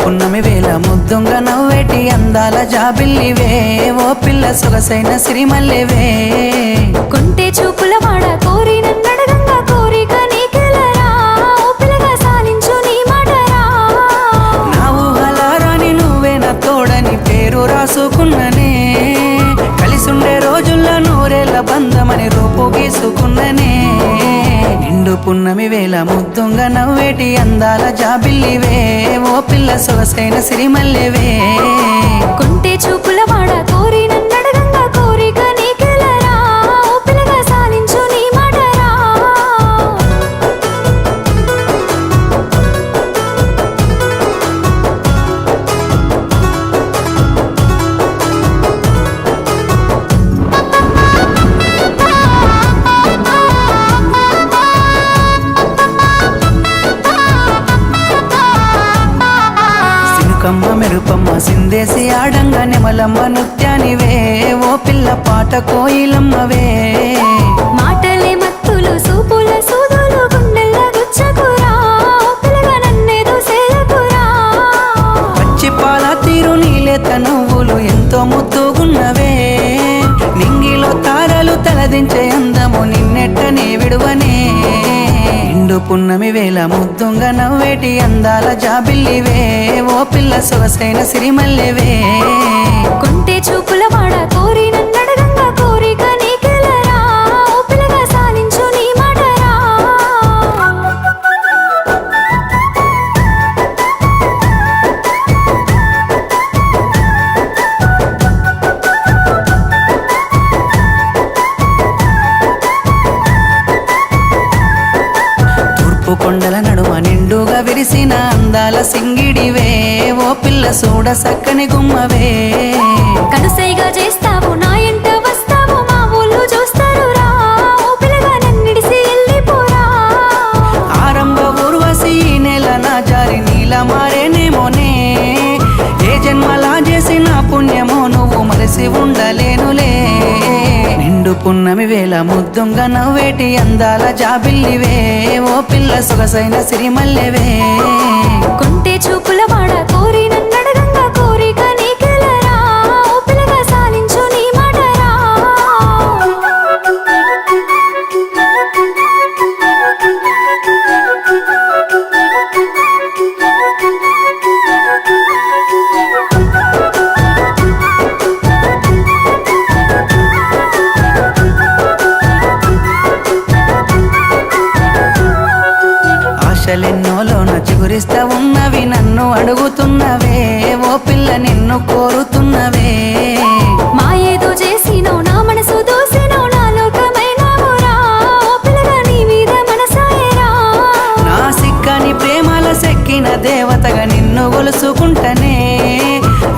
పున్నమి వేళ ముద్దుంగ నవ్వేటి అందాల జాబిల్లివే ఓ పిల్ల సొగసైన సిరిమల్లెవే కొంటే చూపుల వాడ కోరి నన్నడగంగా కోరిక నీకెలరా ఓ పిల్లగా సాలించు నీ మాటరా నా ఊహలారాని నువ్వే నా తోడని పేరు రాసుకున్ననే కలిసుండే రోజుల్లో నూరేళ్ల బంధమని రూపు గీసుకున్ననే నిండు పున్నమి వేళ ముద్దుంగ నవ్వేటి అందాల జాబిల్లివే ఓ పిల్ల సొగసైన సిరిమల్లెవే కొంటే చూపుల వాడ కోరి నన్నడగంగా కోరిక నీకెలరా ఓ పిల్లగా సాలించు నీ మాటరా కమ్మ మెరుపమ్మ సిందేసి ఆడంగా నెమలమ్మ నృత్యానివే ఓ పిల్ల పాట కోయిలమ్మవే మాటలే మత్తులు సూపుల సూదులు గుండెల్ల గుచ్చకురా ఓ పిల్లగా నన్నేదో సేయకురా పచ్చి పాల తీరు నీలేత నువ్వులు ఎంతో ముద్దుగున్నవే నింగిలో తారలు తలదించే అందము నిన్నెట్టనే విడువనే నిండు పున్నమి వేళ ముద్దుంగ నవ్వేటి అందాల జాబిల్లివే ఓ పిల్ల సొగసైన సిరిమల్లెవే కొంటే చూపుల వాడ కోరి నన్నడగంగా కోరిక నీకెలరా ఓ పిల్లగా సాలించు నీ మాటరా తూర్పు కొండల నడుమ నిండుగా విరిసిన అందాల సింగిడివే ఓ పిల్ల సూడ సక్కని గుమ్మవే కనుసైగా చేస్తావు నా ఎంట వస్తావు మా ఊళ్ళు చూస్తారు రా ఓ పిల్లగా నన్నిడిసి వెళ్ళిపోరా ఆరంభ ఊర్వశి ఈ నెల నా జారి నీల మారేనేమోనే ఏ జన్మలా చేసిన పుణ్యమో నువ్వు మరసి ఉండలేనులే నిండు పున్నమి వేళ ముద్దుంగ నవ్వేటి అందాల జాబిల్లివే ఓ పిల్ల సొగసైన సిరిమల్లెవే కొంటే చూపుల వాడ కోరి నన్నడగంగా కోరిక నీకెలరా ఓ పిల్లగా సాలించు నీ మాటరా ఆశలెన్నోలోన చిగురిస్తా ఉన్నవి నన్ను అడుగుతున్నవే ఓ పిల్ల నిన్ను కోరుతున్నవే మా ఏదో చేసినో నా మనసు దోసినో నా లోకమైనావురా ఓ పిల్లగా నీ మీద మనసాయరా నా సిక్కని ప్రేమల సెక్కిన దేవతగా నిన్ను గొలుసుకుంటనే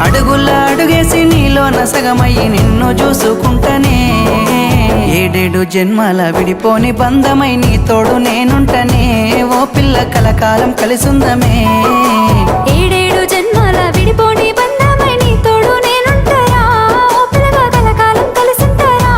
అడుగుల అడుగేసి నీలోన సగమయ్యి నిన్ను చూసుకుంటనే ఏడేడు జన్మల విడిపోని బంధమై నీ తోడు నేనుంటనే ఓ పిల్ల కలకాలం కలిసుందమే ఏడేడు జన్మల విడిపోని బంధమై నీ తోడు నేనుంటారా ఓ పిల్లగా కలకాలం కలిసుంటారా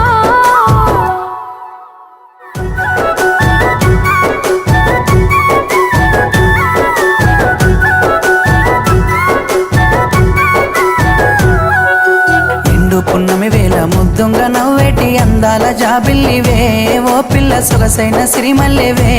నిండు పున్నమి వేళ ముద్దుంగ నవ్వేటి అందాల జాబిల్లివే ఓ పిల్ల సొగసైన సిరిమల్లెవే